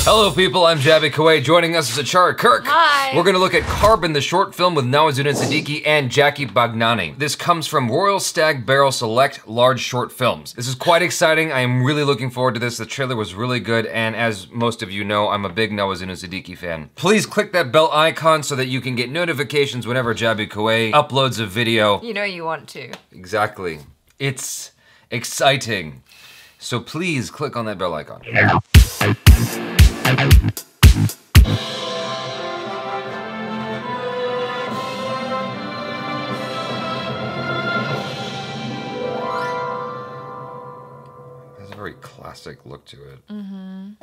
Hello people, I'm Jaby Koay. Joining us is ACHARA KIRK. Hi. We're gonna look at Carbon, the short film with NAWAZUDDIN Siddiquui and Jackie Bagnani. This comes from Royal Stag Barrel Select Large Short Films. This is quite exciting. I am really looking forward to this. The trailer was really good, and as most of you know, I'm a big NAWAZUDDIN Siddiquui fan. Please click that bell icon so that you can get notifications whenever Jaby Koay uploads a video. You know you want to. Exactly. It's exciting. So please click on that bell icon. Has a very classic look to it. Mm-hmm.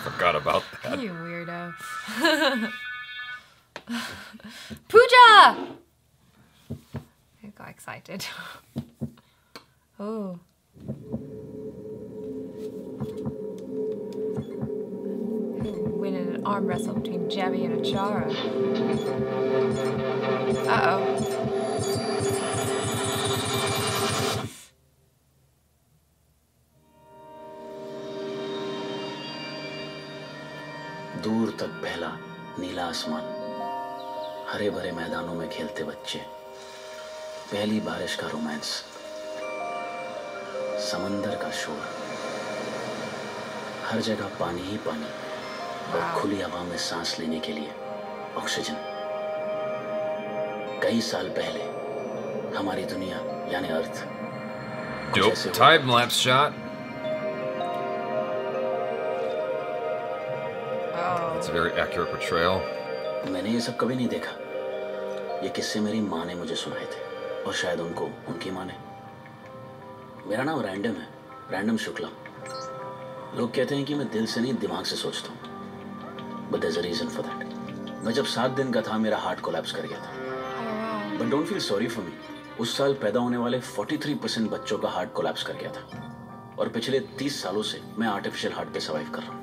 Forgot about that. You weirdo. Pooja! I got excited. Oh. Winning an arm wrestle between Jaby and ACHARA. Uh-oh. दूर तक बहला नीला आसमान, हरे भरे मैदानों में खेलते बच्चे, पहली बारिश का रोमांस, समंदर का शोर, हर जगह पानी ही पानी और खुली हवा में सांस लेने के लिए ऑक्सीजन। कई साल पहले हमारी दुनिया यानी अर्थ Dope time-lapse shot. It's a very accurate portrayal. मैंने ये सब कभी नहीं देखा। ये किस्से मेरी माँ ने मुझे सुनाए थे और शायद उनको उनकी माँ ने। मेरा नाम रैंडम है, रैंडम शुक्ला। लोग कहते हैं कि मैं दिल से नहीं दिमाग से सोचता हूँ। But there's a reason for that. मैं जब 7 दिन का था मेरा हार्ट कोलैप्स कर गया था। But don't feel sorry for me. उस साल पैदा होने वाले 43% बच्चों का हार्ट कोलैप्स कर गया था और पिछले 30 सालों से मैं आर्टिफिशियल हार्ट पे सर्वाइव कर रहा हूँ।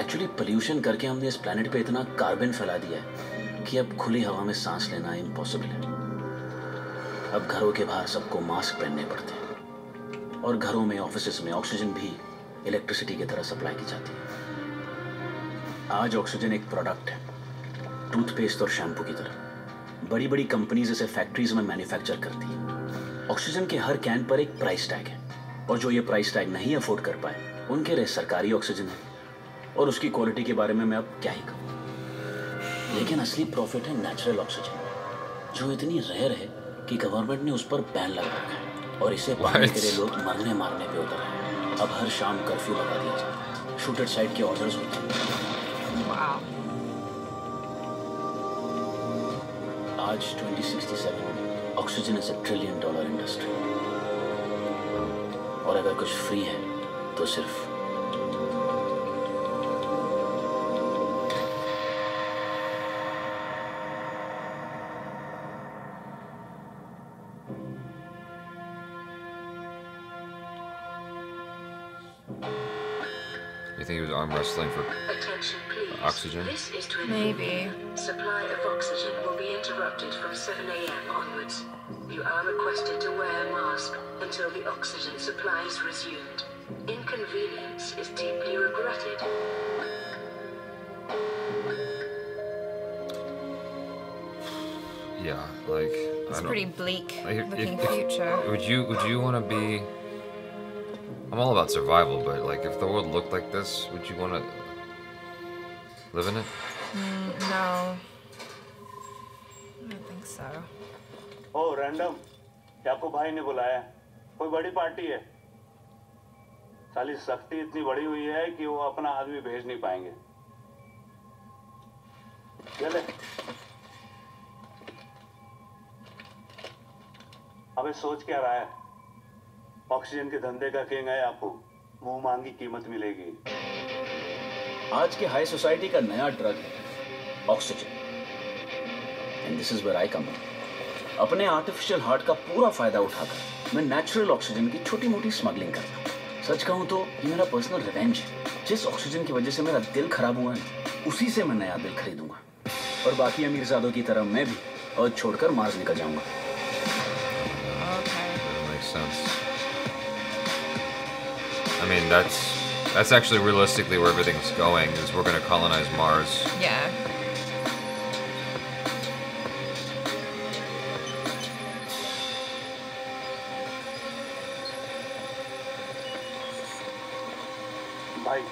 एक्चुअली पोल्यूशन करके हमने इस प्लेनेट पे इतना कार्बन फैला दिया है कि अब खुली हवा में सांस लेना इम्पॉसिबल है। अब घरों के बाहर सबको मास्क पहनने पड़ते हैं और घरों में ऑफिसेस में ऑक्सीजन भी इलेक्ट्रिसिटी की तरह सप्लाई की जाती है। आज ऑक्सीजन एक प्रोडक्ट है, टूथपेस्ट और शैम्पू की तरह। बड़ी बड़ी कंपनीज इसे फैक्ट्रीज में मैन्युफैक्चर करती है। ऑक्सीजन के हर कैन पर एक प्राइस टैग है और जो ये प्राइस टैग नहीं अफोर्ड कर पाए उनके लिए सरकारी ऑक्सीजन है और उसकी क्वालिटी के बारे में मैं अब क्या ही कहूँ। लेकिन असली प्रॉफिट है नेचुरल ऑक्सीजन, जो इतनी रेयर है कि गवर्नमेंट ने उस पर बैन लगा रखा है और इसे पाने के लिए लोग मरने मारने पे उतर हैं। अब हर शाम कर्फ्यू लगा दिया जाता है, शूट एट साइट के ऑर्डर्स होते हैं। आज 2067 में ऑक्सीजन इज $1 ट्रिलियन इंडस्ट्री और अगर कुछ फ्री है तो सिर्फ You think he was arm wrestling for oxygen? This is to Maybe. Supply of oxygen will be interrupted from 7 a.m. onwards. You are requested to wear a mask until the oxygen supply is resumed. Inconvenience is deeply regretted. Yeah, like It's pretty bleak looking if, future. Would you want to be? I'm all about survival, but like if the world looked like this, would you want to live in it? No. I don't think so. Oh, random. याकूब भाई ने बुलाया, कोई बड़ी party है। साली सख्ती इतनी बड़ी हुई है कि वो अपना आदमी भेज नहीं पाएंगे। चले। अबे सोच क्या रहा है? ऑक्सीजन के धंधे का किंग है आपको, मुंह मांगी कीमत मिलेगी। आज के हाई सोसाइटी का नया ड्रग है oxygen, and this is where I come in. अपने आर्टिफिशियल हार्ट का पूरा फायदा उठाकर मैं नेचुरल ऑक्सीजन की छोटी मोटी स्मगलिंग करता हूँ। सच कहूँ तो ये मेरा पर्सनल रिवेंज है। जिस ऑक्सीजन की वजह से मेरा दिल खराब हुआ है, उसी से मैं नया दिल खरीदूंगा और बाकी अमीरजादों की तरह मैं भी अर्थ छोड़कर मार्स निकल जाऊंगा। sense. I mean, that's actually realistically where everything's going, is we're gonna colonize Mars. Yeah. भाई,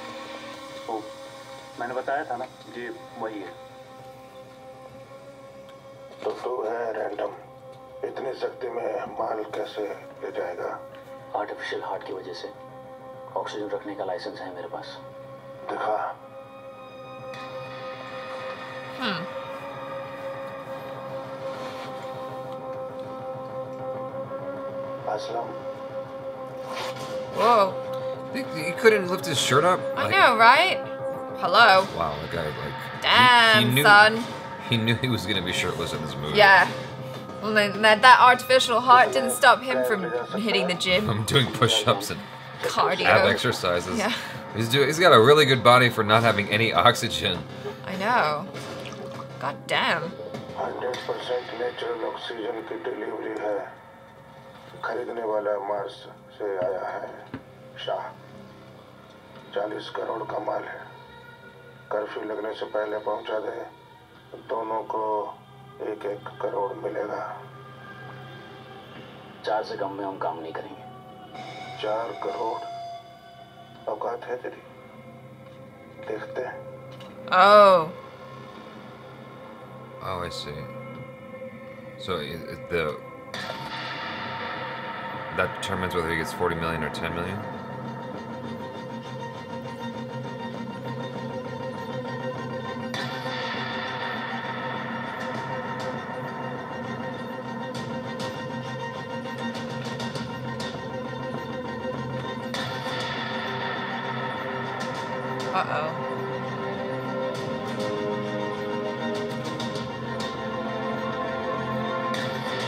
ओ, मैंने बताया था ना, जी वही है। तो तू है रैंडम, इतनी शक्ति में माल कैसे ले जाएगा? आर्टिफिशियल हार्ट की वजह से ऑक्सीजन रखने का लाइसेंस है मेरे पास। दिखा। Aslam. Whoa. He couldn't lift his shirt up? I know, right? Hello. Wow, the guy, like... Damn, he knew, son. He knew he was gonna be shirtless in this movie. Yeah. Well, then that artificial heart didn't stop him from hitting the gym. I'm doing push-ups and Cardio. ab exercises. Yeah. He's got a really good body for not having any oxygen. I know. God damn. 100% natural oxygen की delivery है। खरीदने वाला Mars से आया है। शाह 40 करोड़ का माल है। Curfew लगने से पहले पहुंचा दे, दोनों को 1-1 करोड़ मिलेगा। 4 से कम में हम काम नहीं करेंगे। 4 करोड़ औकात है तेरी, देखते हैं। Oh. Oh, I see. So that determines whether he gets 40 million or 10 million? Uh-oh.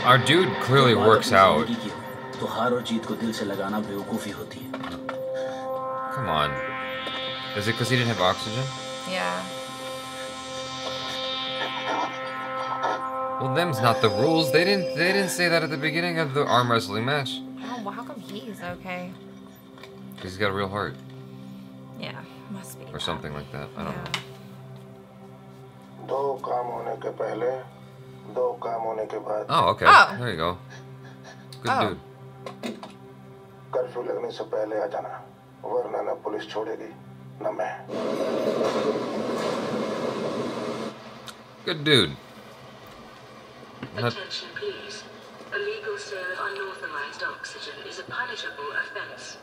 Our dude clearly works out. तो हार और जीत को दिल से लगाना बेवकूफी होती है। Come on. Is it because he didn't have oxygen? Yeah. Well, them's not the rules. They didn't say that at the beginning of the arm wrestling match. Oh, well, how come he's okay? Because he's got a real heart. Yeah, must be. Or something like that. I don't know. दो काम होने के पहले, दो काम होने के बाद। Oh, okay. Oh. There you go. Good Oh. dude. Curfew लगने से पहले आ जाना, वरना ना पुलिस छोड़ेगी, ना मैं। Good dude. Attention, please. Illegal sale of unauthorized oxygen is a punishable offense.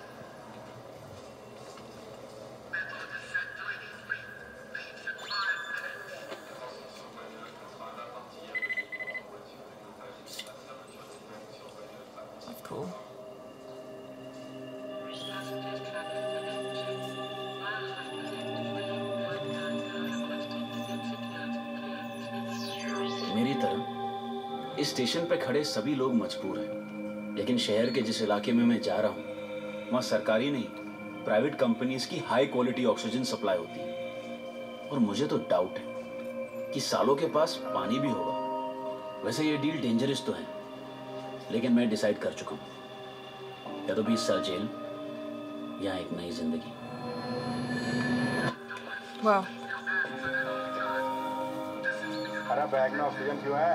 That's cool. मेरी तरह इस स्टेशन पे खड़े सभी लोग मजबूर हैं, लेकिन शहर के जिस इलाके में मैं जा रहा हूँ, वहाँ सरकारी नहीं, प्राइवेट कंपनीज की हाई क्वालिटी ऑक्सीजन सप्लाई होती है। और मुझे तो डाउट है कि सालों के पास पानी भी होगा। वैसे ये डील डेंजरस तो है, लेकिन मैं डिसाइड कर चुका हूँ, या तो 20 साल जेल या एक नई जिंदगी। Well. अरे बैग में ऑक्सीजन क्यों है?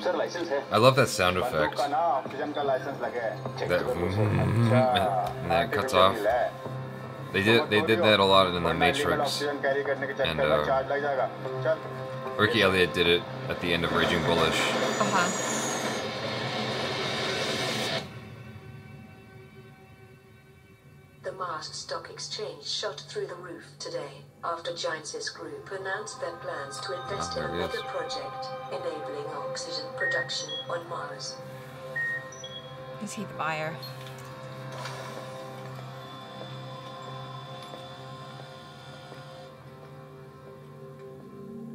सर लाइसेंस है। I love that sound effect. का ना ऑक्सीजन का लाइसेंस लगे है। That and then it cuts off. They did that a lot in The Matrix. And Ricky Elliott did it at the end of Raging Bullish. Uh-huh. The Mars Stock Exchange shot through the roof today after Giants' group announced their plans to invest in a mega project enabling oxygen production on Mars. Is he the buyer?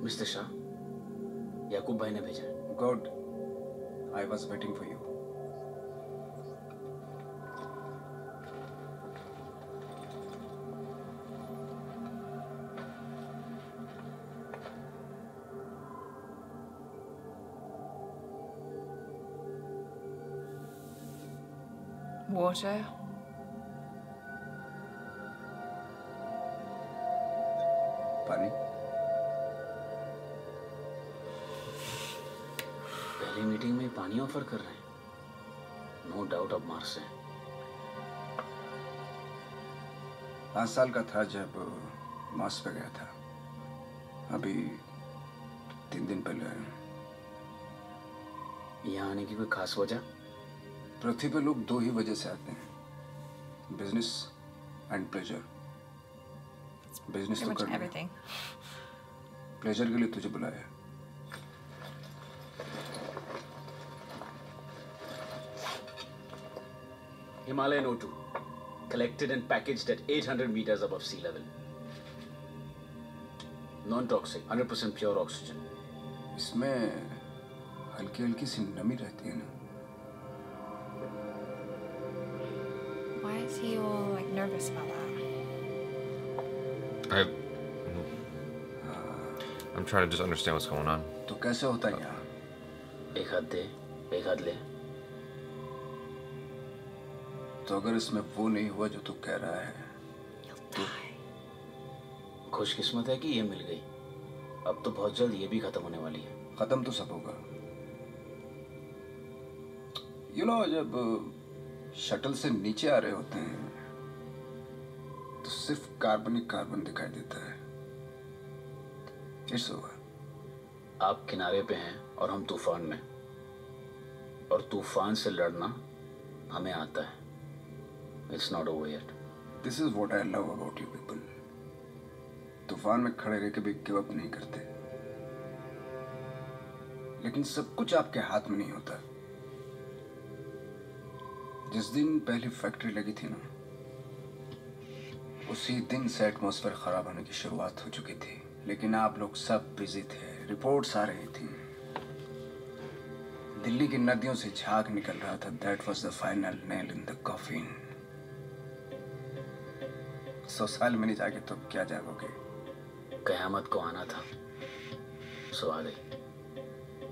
Mister Shah, Yakub bhai ने भेजा। Good. I was waiting for you. Water. पानी. पहली meeting में पानी offer कर रहे हैं. No doubt अब मार्स है. 5 साल का था जब मार्स पे गया था. अभी 3 दिन पहले आया. यहाँ आने की कोई खास वजह? पृथ्वी पे लोग 2 ही वजह से आते हैं, बिजनेस एंड प्लेजर. बिजनेस तो कर लिया, प्लेजर के लिए तुझे बुलाया. Himalayan O2, collected and packaged at 800 meters above sea level. Non-toxic, 100% pure oxygen. इसमें हल्की हल्की सी नमी रहती है ना. Why is he all like nervous about that? I'm trying to just understand what's going on. तो कैसे होता है यहाँ? एक हाथ दे, एक हाथ ले. तो अगर इसमें वो नहीं हुआ जो तू कह रहा है, तो खुशकिस्मत है कि ये मिल गई. अब तो बहुत जल्द ये भी खत्म होने वाली है. खत्म तो सब होगा. जब शटल से नीचे आ रहे होते हैं तो सिर्फ कार्बन ही कार्बन दिखाई देता है. It's over. आप किनारे पे हैं और हम तूफान में, और तूफान से लड़ना हमें आता है. It's not over yet. This is what I love about you people. तूफान में खड़े रह के भी गिव अप नहीं करते. लेकिन सब कुछ आपके हाथ में नहीं होता. जिस दिन पहली फैक्ट्री लगी थी ना, उसी दिन से एटमॉस्फेयर खराब होने की शुरुआत हो चुकी थी. लेकिन आप लोग सब बिजी थे. रिपोर्ट्स आ रही थी. दिल्ली की नदियों से झाग निकल रहा था. That was the final nail in the coffin. 100 साल में नहीं जाके तो क्या जागोगे? कयामत को आना था, सो आ गई.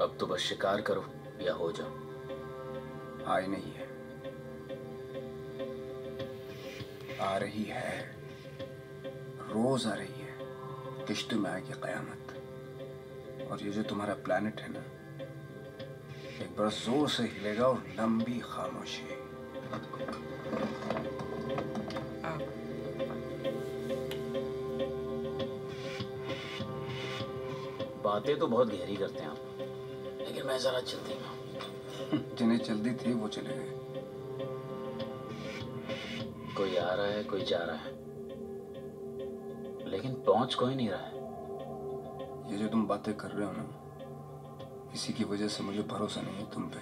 अब तो बस शिकार करो या हो जाओ. आई नहीं है, आ रही है. रोज आ रही है. किश्त में आएगी कयामत. और ये जो तुम्हारा प्लेनेट है ना, एक बार जोर से हिलेगा और लंबी खामोशी. बातें तो बहुत गहरी करते हैं आप, लेकिन मैं जरा जल्दी में. जिन्हें जल्दी थी वो चले गए. कोई आ रहा है, कोई जा रहा है, लेकिन पहुंच कोई नहीं रहा है. ये जो तुम बातें कर रहे हो ना, इसी की वजह से मुझे भरोसा नहीं है तुम पे.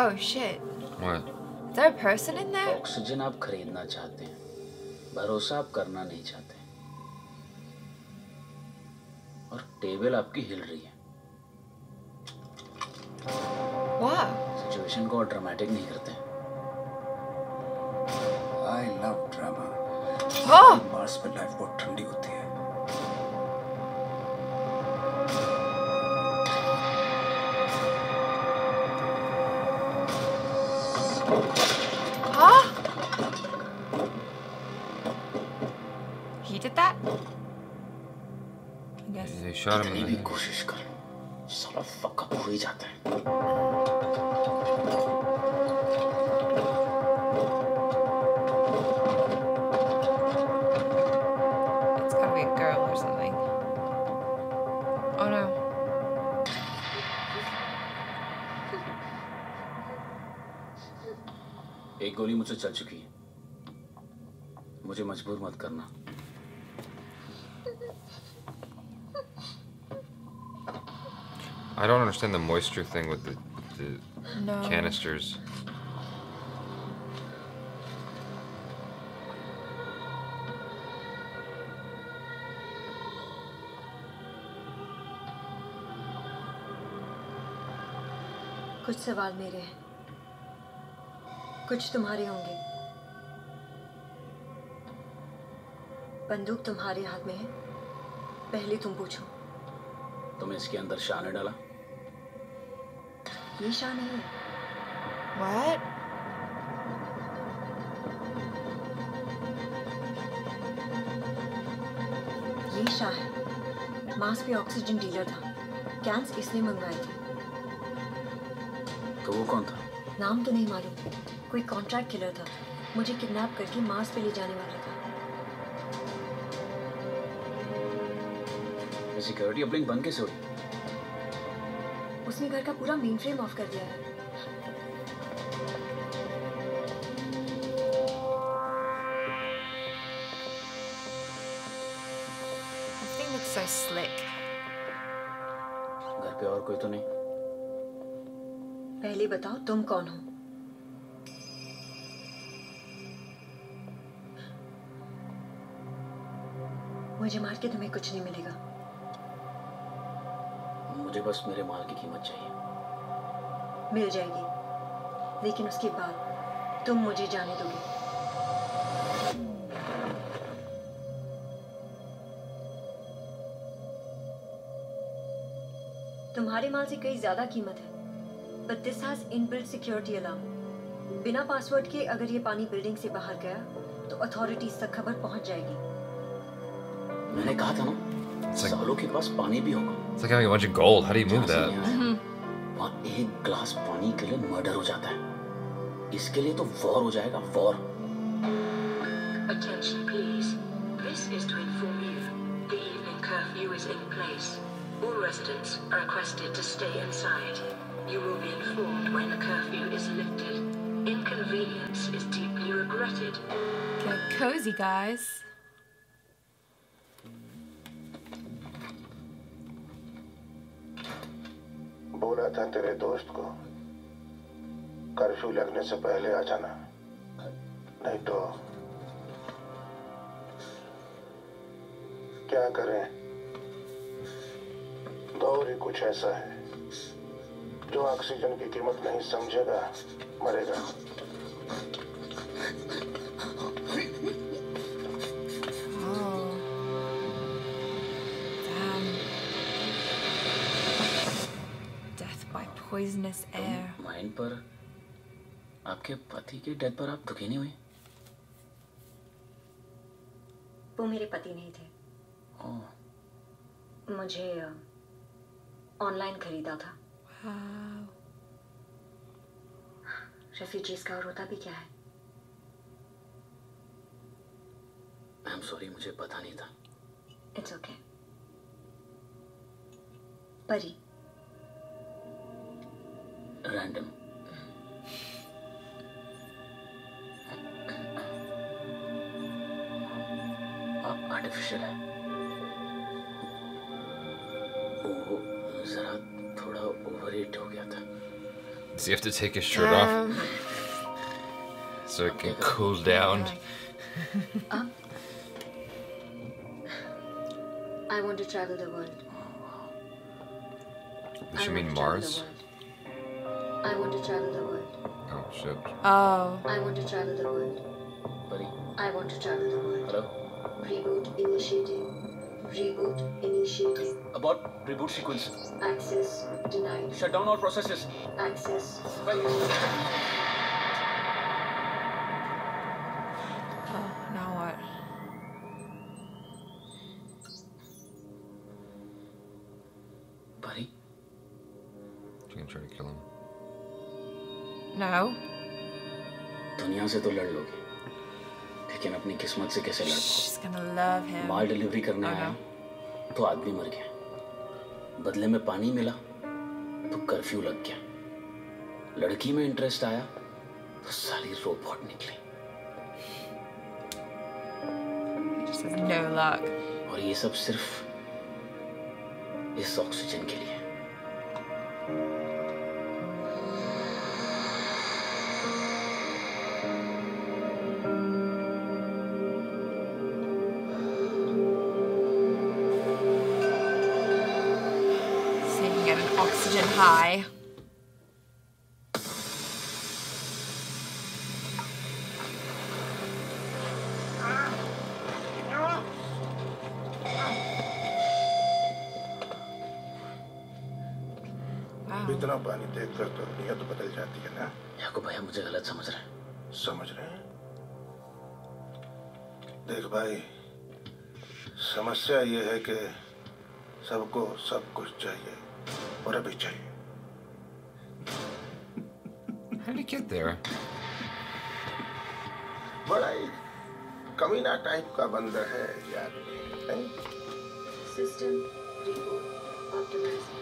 Oh shit. What? Is there a person in there? Oxygen आप खरीदना चाहते हैं, भरोसा आप करना नहीं चाहते. और टेबल आपकी हिल रही है. Wow. सिचुएशन को और ड्रामेटिक नहीं करते. I love drama. Oh. Mars पे लाइफ बहुत ठंडी होती है. Huh? He did that? I guess. They shot him कितनी in भी the head. कोशिश कर लो, साला फक अप हो ही जाता है. It's gotta be a girl or something. Oh no. एक गोली मुझसे चल चुकी है. मुझे मजबूर मत करना. I don't understand the moisture thing with the No. canisters. कुछ सवाल मेरे हैं, कुछ तुम्हारे होंगे. बंदूक तुम्हारे हाथ में है, पहले तुम पूछो. तुमने इसके अंदर शाह ने डाला? ये शाह नहीं है, What? ये शाह है। मार्स पे ऑक्सीजन डीलर था। कैंस इसने मंगवाए थे। तो वो कौन था? नाम तो नहीं मालूम। कोई कॉन्ट्रैक्ट किलर था। मुझे किडनैप करके मार्स पे ले जाने वाला था। सिक्योरिटी अपलिंक बंद कैसे हुई? उसने घर का पूरा मेन फ्रेम ऑफ कर दिया है। Everything looks so slick. घर पे और कोई तो नहीं? पहले बताओ तुम कौन हो? मुझे मार के तुम्हें कुछ नहीं मिलेगा। मुझे बस मेरे माल की कीमत चाहिए। मिल जाएगी, लेकिन उसके बाद तुम मुझे जाने दोगे। तुम्हारे माल से कई ज्यादा कीमत है, but this has inbuilt security alarm. बिना पासवर्ड के अगर ये पानी बिल्डिंग से बाहर गया, तो अथॉरिटीज तक खबर पहुंच जाएगी। मैंने कहा था ना, सालों के पास पानी भी होगा। It's like having a bunch of gold. How do you move that? वहाँ एक ग्लास पानी के लिए मर्डर हो जाता है। इसके लिए तो वॉर हो जाएगा, war. Attention please. This is to inform you. The evening curfew is in place. All residents are requested to stay inside. You will be informed when the curfew is lifted. Inconvenience is deeply regretted. Get cozy, guys. बोला था तेरे दोस्त को curfew लगने से पहले आ जाना, नहीं तो क्या करें। दौर ही कुछ ऐसा है, जो ऑक्सीजन की कीमत नहीं समझेगा मरेगा। Oh. Damn. Death by poisonous air. Mine पर आपके पति के डेथ पर आप दुखी नहीं हुई? वो मेरे पति नहीं थे। ओह, मुझे ऑनलाइन खरीदा था। Wow. रेफ्यूजीज का और होता भी क्या है। आई एम सॉरी, मुझे पता नहीं था। It's okay. परी, रैंडम। आर्टिफिशियल है वो, जरा थोड़ा ओवरहीट हो गया था। Does he have to take his shirt off so it can cool down? I want to travel the world. Does she mean Mars? I want to travel the world. Oh shit. Oh. I want to travel the world. Buddy, I want to travel the world. hello? Reboot initiating. Reboot initiating. About reboot sequence. Access denied. Shut down all processes. Access. Oh, now what? Buddy, She can try to kill him. No. दुनिया से तो लड़ लोगे, लेकिन अपनी किस्मत से कैसे लड़ पाओ? She's gonna love him. माल डिलीवरी करने आया तो आदमी मर गया, बदले में पानी मिला तो कर्फ्यू लग गया, लड़की में इंटरेस्ट आया तो साली रोबोट निकली। He just has no luck. और ये सब सिर्फ इस ऑक्सीजन के लिए। So you can get an oxygen high. इतना पानी देखकर तो नीयत बदल जाती है ना। याकूब भैया मुझे गलत समझ रहे हैं। समझ रहे हैं? देख भाई, समस्या ये है कि सबको सब कुछ चाहिए और अभी चाहिए। How did he get there? बड़ा ही कमीना टाइप का बंदा है यार। System report optimising.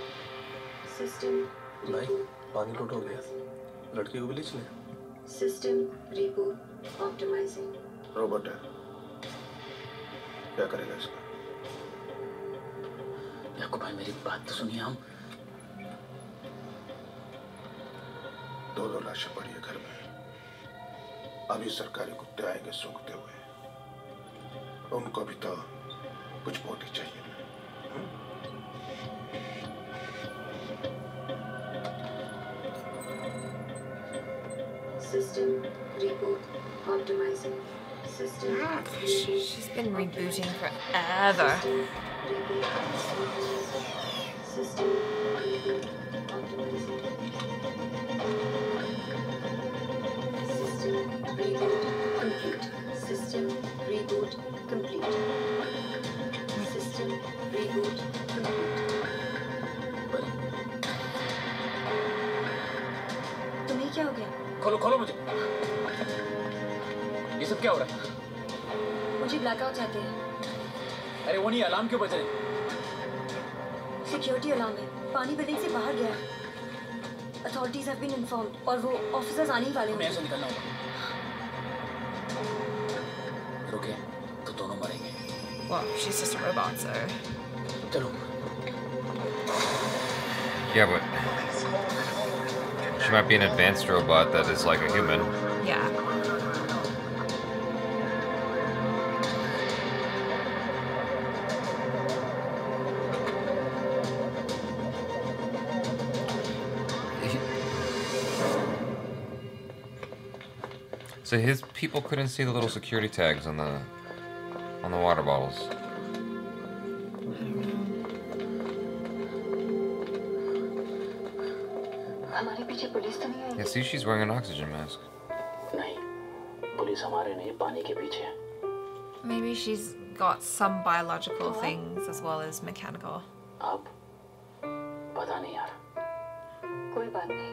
सिस्टम भाई पानी टूट हो गया, लड़के को भी ले चले। System report optimising. रोबोट है, क्या करेगा इसका? याकूब भाई मेरी बात तो सुनिए। हम 2 लाशें पड़ी है घर में। अभी सरकारी कुत्ते आएंगे सूंघते हुए, उनको भी तो कुछ बोटी चाहिए। System reboot optimizing. System. She's been rebooting forever. System reboot optimizing. System reboot complete. System reboot complete. System reboot complete. तुम्हें क्या हो गया? खोलो खोलो मुझे। ये सब क्या हो रहा है? मुझे ब्लैकआउट आते हैं। अरे वो नहीं, अलार्म क्यों बज रहे? सिक्योरिटी अलार्म है, पानी बिल्डिंग से बाहर गया है। अथॉरिटीज हैव बीन इन्फॉर्म्ड और वो ऑफिसर्स आने ही वाले हैं। ऐसे निकलना होगा। रुके तो दोनों मरेंगे। Well, she's just a robot, so. चलो। Yeah, but she might be an advanced robot that is like a human. Yeah. So his people couldn't see the little security tags on the water bottles. हमारे पीछे police तो नहीं आई? Yeah, see, she's wearing an oxygen mask. नहीं, police हमारे नहीं, पानी के पीछे है। Maybe she's got some biological things as well as mechanical. अब पता नहीं यार। कोई बात नहीं,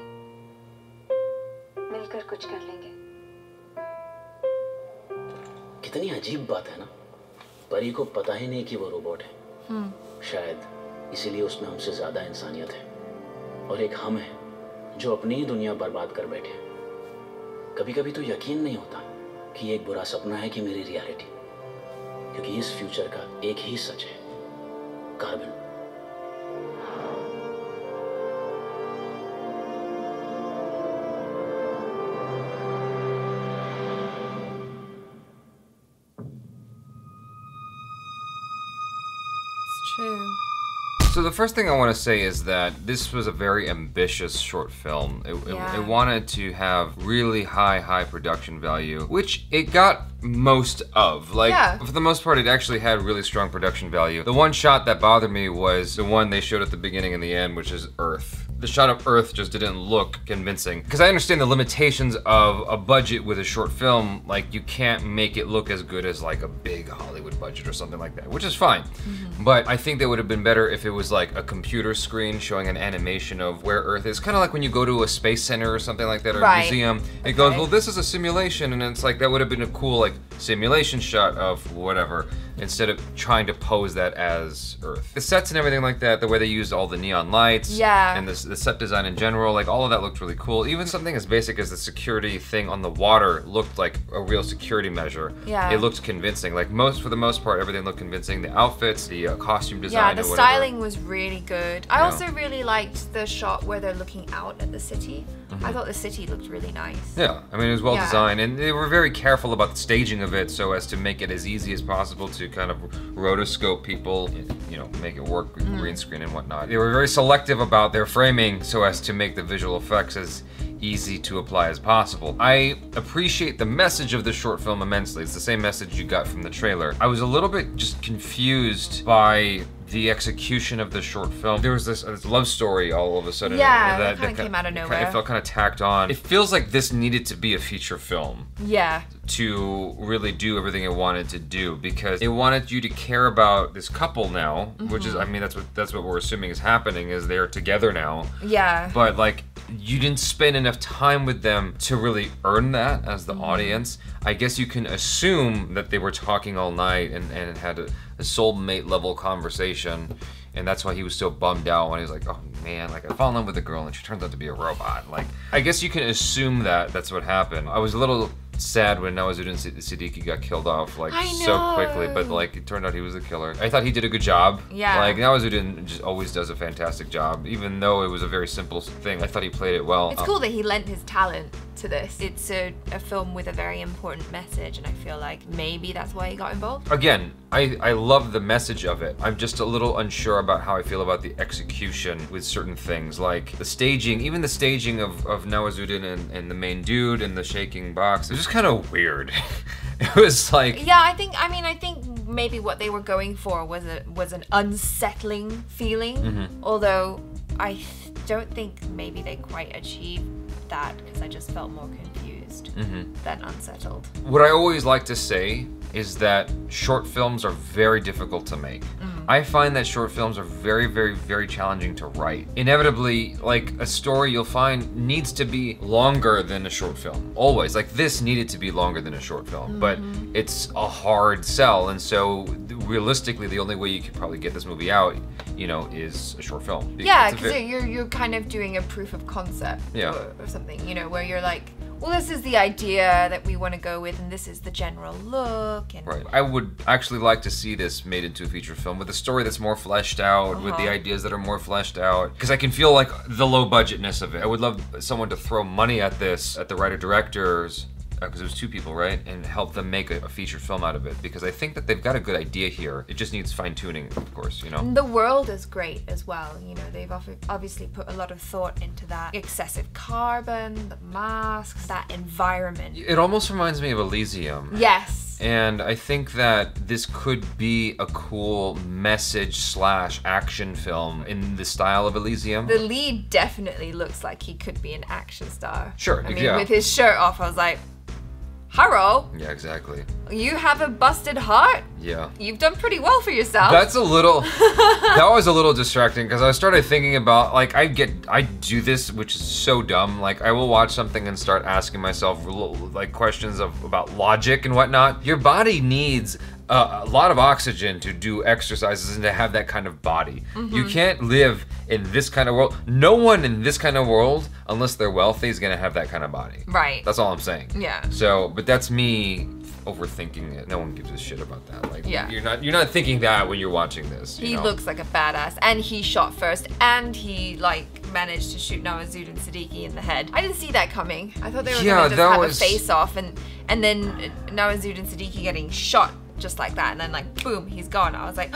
मिलकर कुछ कर लेंगे। कितनी अजीब बात है ना, परी को पता ही नहीं कि वो रोबोट है। शायद इसीलिए उसमें हमसे ज्यादा इंसानियत है, और एक हम है जो अपनी ही दुनिया बर्बाद कर बैठे। कभी कभी तो यकीन नहीं होता कि ये एक बुरा सपना है कि मेरी रियलिटी, क्योंकि इस फ्यूचर का एक ही सच है, carbon. True. So the first thing I want to say is that this was a very ambitious short film. It wanted to have really high production value, which it got most of. Like, for the most part, it actually had really strong production value. The one shot that bothered me was the one they showed at the beginning and the end, which is Earth. The shot of Earth just didn't look convincing. Because I understand the limitations of a budget with a short film. Like, you can't make it look as good as like a big Hollywood budget or something like that, which is fine. But I think that would have been better if it was like a computer screen showing an animation of where Earth is. Kind of like when you go to a space center or something like that, or a museum. It goes, well, this is a simulation, and it's like, that would have been a cool like simulation shot of whatever, instead of trying to pose that as Earth. The sets and everything like that, the way they used all the neon lights, and the set design in general, like all of that looked really cool. Even something as basic as the security thing on the water looked like a real security measure. It looked convincing. Like for the most part, everything looked convincing. The outfits, the costume design, the styling was really good. I also really liked the shot where they're looking out at the city. I thought the city looked really nice. Yeah, I mean, it was well designed, and they were very careful about the staging of it so as to make it as easy as possible to kind of rotoscope people, you know, make it work with green screen and whatnot. They were very selective about their framing so as to make the visual effects as easy to apply as possible. I appreciate the message of the short film immensely. It's the same message you got from the trailer. I was a little bit just confused by the execution of the short film. There was this love story all of a sudden. Yeah, that kind of came out of nowhere. It felt kind of tacked on. It feels like this needed to be a feature film. Yeah. To really do everything it wanted to do, because it wanted you to care about this couple now, which is, I mean, that's what we're assuming is happening, is they're together now. Yeah. But like, you didn't spend enough time with them to really earn that as the audience. I guess you can assume that they were talking all night and had a soulmate level conversation, and that's why he was so bummed out when he was like, oh man, like I fall in love with a girl and she turns out to be a robot. Like, I guess you can assume that that's what happened. I was a little sad when Nawazuddin Siddiqui got killed off like so quickly, but like it turned out he was the killer. I thought he did a good job. Yeah. Like Nawazuddin just always does a fantastic job, even though it was a very simple thing. I thought he played it well. It's cool that he lent his talent to this. It's a film with a very important message, and I feel like maybe that's why he got involved. Again, I love the message of it. I'm just a little unsure about how I feel about the execution with certain things, like the staging, even the staging of Nawazuddin and the main dude and the shaking box. It was just kind of weird. It was like, yeah, I think maybe what they were going for was an unsettling feeling, although I don't think maybe they quite achieved that, because I just felt more confused than unsettled. What I always like to say is that short films are very difficult to make. I find that short films are very, very, very challenging to write. Inevitably, like a story you'll find needs to be longer than a short film. Always. Like this needed to be longer than a short film, but it's a hard sell, and so realistically the only way you could probably get this movie out, you know, is a short film. Yeah, because you're kind of doing a proof of concept or something, you know, where you're like, well, this is the idea that we want to go with, and this is the general look. And right. I would actually like to see this made into a feature film with a story that's more fleshed out, with the ideas that are more fleshed out, because I can feel like the low budgetness of it. I would love someone to throw money at this, at the writer-directors, because it was two people, right? And help them make a feature film out of it, because I think that they've got a good idea here. It just needs fine-tuning, of course, you know? The world is great as well, you know, they've obviously put a lot of thought into that. Excessive carbon, the masks, that environment. It almost reminds me of Elysium. Yes. And I think that this could be a cool message/action film in the style of Elysium. The lead definitely looks like he could be an action star. Sure, I mean, with his shirt off, I was like, Haro, yeah, exactly. You have a busted heart? Yeah. You've done pretty well for yourself. That's a little, that was a little distracting, because I started thinking about, like, I do this, which is so dumb. Like, I will watch something and start asking myself, like, questions about logic and whatnot. Your body needs a lot of oxygen to do exercises and to have that kind of body. You can't live in this kind of world. No one in this kind of world, unless they're wealthy, is gonna have that kind of body. Right. That's all I'm saying. Yeah. So, but that's me overthinking it. No one gives a shit about that. Like, yeah. You're not thinking that when you're watching this. He looks like a badass, and he shot first, and he like managed to shoot Nawazuddin Siddiqui in the head. I didn't see that coming. I thought they were gonna just have a face off, and then Nawazuddin Siddiqui getting shot just like that, and then like boom, he's gone. I was like,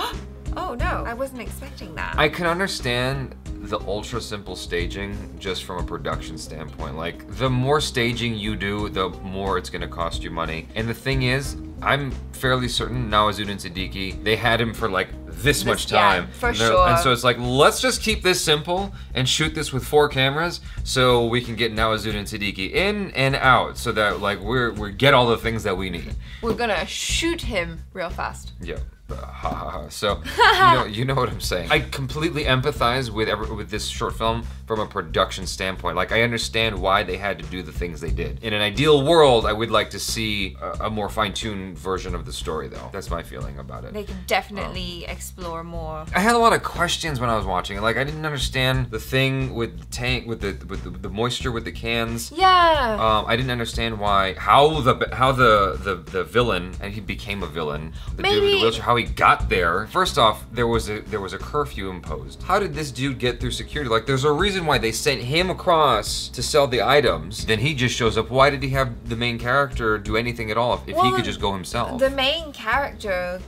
oh no, I wasn't expecting that. I can understand the ultra simple staging just from a production standpoint. Like, the more staging you do, the more it's gonna cost you money. And the thing is, I'm fairly certain Nawazuddin Siddiqui, they had him for like this much time. Yeah, for sure. And so it's like, let's just keep this simple and shoot this with 4 cameras so we can get Nawazuddin Siddiqui in and out, so that like we get all the things that we need. We're gonna shoot him real fast. Yeah. So, you know what I'm saying. I completely empathize with this short film from a production standpoint. Like, I understand why they had to do the things they did. In an ideal world, I would like to see a more fine-tuned version of the story, though. That's my feeling about it. They can definitely explore more. I had a lot of questions when I was watching it. Like, I didn't understand the thing with the tank, with the moisture with the cans. Yeah. I didn't understand how the villain, and he became a villain, the dude with the wheelchair, how he got there. First off, there was a curfew imposed. How did this dude get through security? Like, there's a reason why they sent him across to sell the items. Then he just shows up. Why did he have the main character do anything at all if he could just go himself? The main character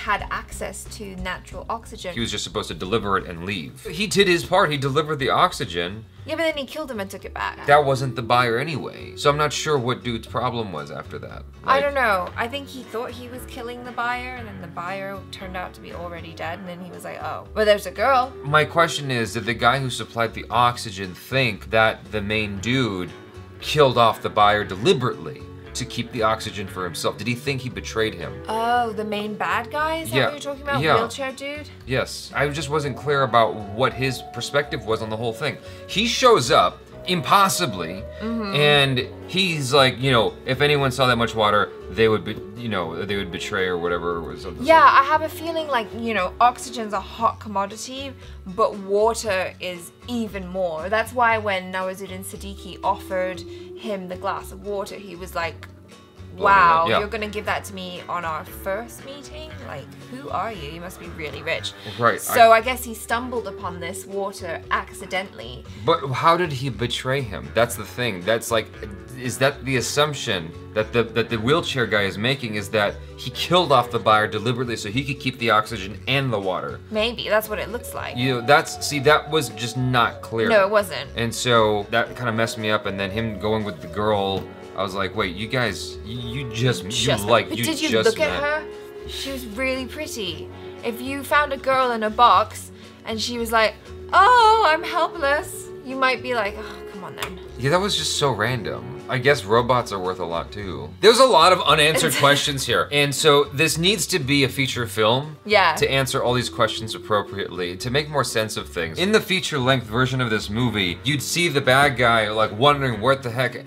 had access to natural oxygen. He was just supposed to deliver it and leave. He did his part, he delivered the oxygen. Yeah, but then he killed him and took it back. That wasn't the buyer anyway. So I'm not sure what dude's problem was after that. I don't know. I think he thought he was killing the buyer, and then the buyer turned out to be already dead, and then he was like, oh, well, there's a girl. My question is, did the guy who supplied the oxygen think that the main dude killed off the buyer deliberately to keep the oxygen for himself? Did he think he betrayed him? Oh, the main bad guy? Is that what you're talking about? Yeah. Wheelchair dude? Yes. I just wasn't clear about what his perspective was on the whole thing. He shows up impossibly, and he's like, you know, if anyone saw that much water, they would be, you know, they would betray or whatever was. Yeah, I have a feeling like, you know, oxygen's a hot commodity, but water is even more. That's why when Nawazuddin Siddiqui offered him the glass of water, he was like, wow, you're gonna give that to me on our first meeting? Like, who are you? You must be really rich. Right. So I guess he stumbled upon this water accidentally. But how did he betray him? That's the thing. That's like, is that the assumption that the wheelchair guy is making, is that he killed off the buyer deliberately so he could keep the oxygen and the water? Maybe, that's what it looks like. You know, that was just not clear. No, it wasn't. And so that kind of messed me up, and then him going with the girl, I was like, wait, you guys, you just met. Did you look at her? She was really pretty. If you found a girl in a box and she was like, oh, I'm helpless, you might be like, oh, come on then. Yeah, that was just so random. I guess robots are worth a lot too. There's a lot of unanswered questions here. And so this needs to be a feature film to answer all these questions appropriately, to make more sense of things. In the feature-length version of this movie, you'd see the bad guy like wondering what the heck,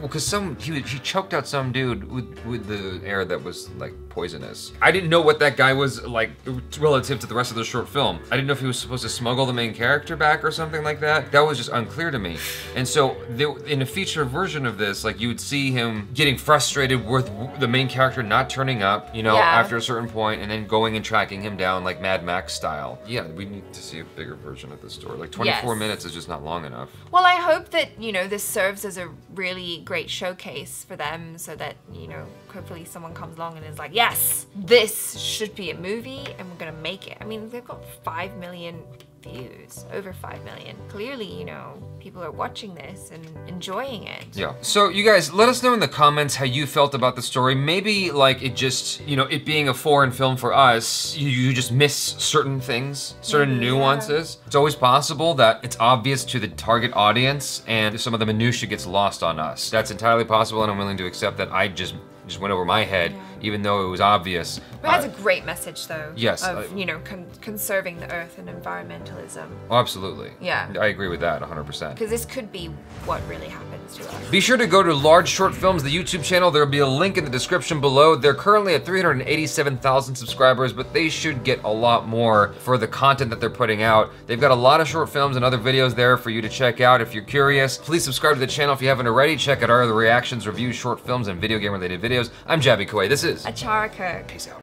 because he choked out some dude with the air that was like poisonous. I didn't know what that guy was like relative to the rest of the short film. I didn't know if he was supposed to smuggle the main character back or something like that. That was just unclear to me. And so in a feature version of this, like, you would see him getting frustrated with the main character not turning up, you know, after a certain point, and then going and tracking him down like Mad Max style. Yeah, we need to see a bigger version of this story. Like 24 minutes is just not long enough. Well, I hope that, you know, this serves as a really great showcase for them, so that, you know, hopefully someone comes along and is like, yes, this should be a movie and we're gonna make it. I mean, they've got 5 million views, over 5 million. Clearly, you know, people are watching this and enjoying it. Yeah. So you guys, let us know in the comments how you felt about the story. Maybe like it just, you know, it being a foreign film for us, you just miss certain things, certain nuances. It's always possible that it's obvious to the target audience and some of the minutia gets lost on us. That's entirely possible, and I'm willing to accept that I just went over my head, even though it was obvious. But it has a great message, though. Yes. Of, you know, conserving the earth and environmentalism. Oh, absolutely. Yeah. I agree with that 100%. Because this could be what really happens to us. Be sure to go to Large Short Films, the YouTube channel. There'll be a link in the description below. They're currently at 387,000 subscribers, but they should get a lot more for the content that they're putting out. They've got a lot of short films and other videos there for you to check out. If you're curious, please subscribe to the channel if you haven't already. Check out our other reactions, reviews, short films, and video game related videos. I'm Jaby Koay. This is ACHARA KIRK. Peace out.